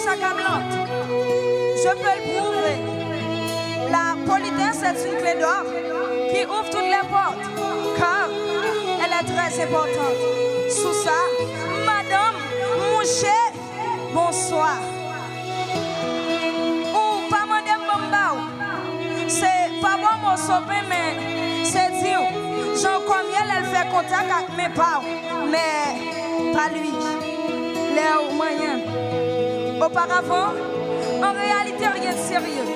politesse accablante. Je peux le prouver. La politesse est une clé d'or qui ouvre toutes les portes, car elle est très importante. Sous ça, madame, mouché, bonsoir. Ou pas madame Bombao. C'est pas bon mon sopin, mais c'est dire. Jean Comiel, elle fait contact avec mes parents, mais pas lui. Les moyens. Auparavant, en réalité, rien de sérieux.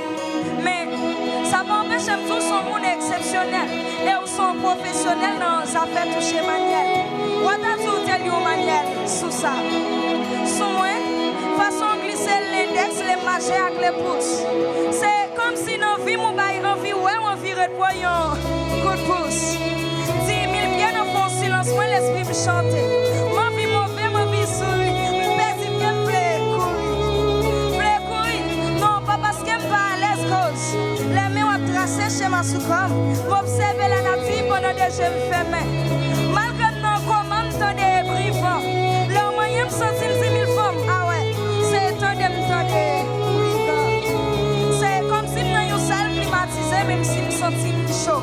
Mais ça m'empêche tout son monde exceptionnel et où son professionnel dans sa affaires toucher manuel. Ou à tout tel manuel sous ça. Sous moi, façon glisser l'index, les majets avec les pouces. C'est comme si dans vie, mon bail, envie, ouais, envie de un coup de pouce. 10 000 pieds dans mon silence, moi, l'esprit me chanter. Ma vie mauvais, ma vie souris. Mais si bien non, pas parce qu'elle me va à l'aise cause. Les mains ont tracé chez ma sous-com. M'observer la nature pendant que je me fais main. Malgré nos commandes, t'en des brivants. Leur moyen me sentir 10 000 femmes. Ah ouais, c'est étonnant de me tenter. C'est comme si nous avons une salle climatisée, même si nous sentis chaud.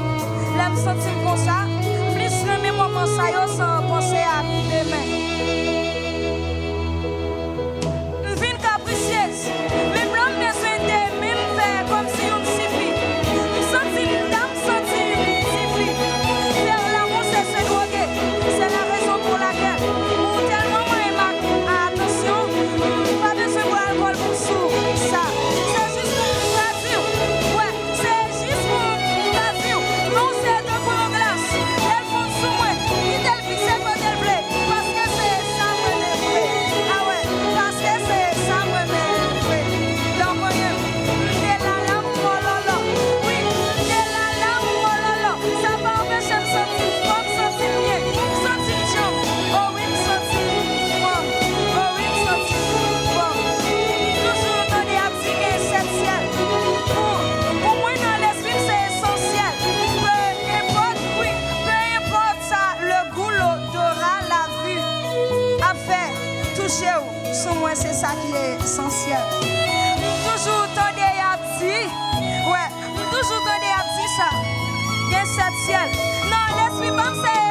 Là, me sentir comme ça. Plus remis mon conseil sans penser à demain. Une ville capricieuse. Même l'homme besoin de même faire comme si on suffit. Une sentir une dame, sentir suffit. Faire l'amour, c'est se droguer. C'est la raison pour laquelle, pour tellement moi, attention, pas besoin de boire alcool pour sous ça. C'est juste pour la dire. Ouais, c'est juste pour la dire. Non, c'est de pour la glace. Elle font sous moi. Qui tel fixe pas tel blé. Parce que c'est ça, moi, le vrai. Ah ouais, parce que c'est ça, moi, le vrai. Donc, moyen, de la lame, mololo. Oui, de la lame, mololo. Ça va empêcher de sentir femme, sentir bien, sentir chambre. Oh oui, sentir femme. Oh oui, sentir femme. Toujours donner à petit essentiel. Pour moi, dans l'esprit, c'est essentiel. Peu importe, oui, peu importe ça, le goût, l'odorat, la vue, à faire, toucher, sur moi, c'est ça qui est essentiel. Toujours donner à petit, ouais, toujours donner à petit ça. Essentiel. Non, l'esprit, même c'est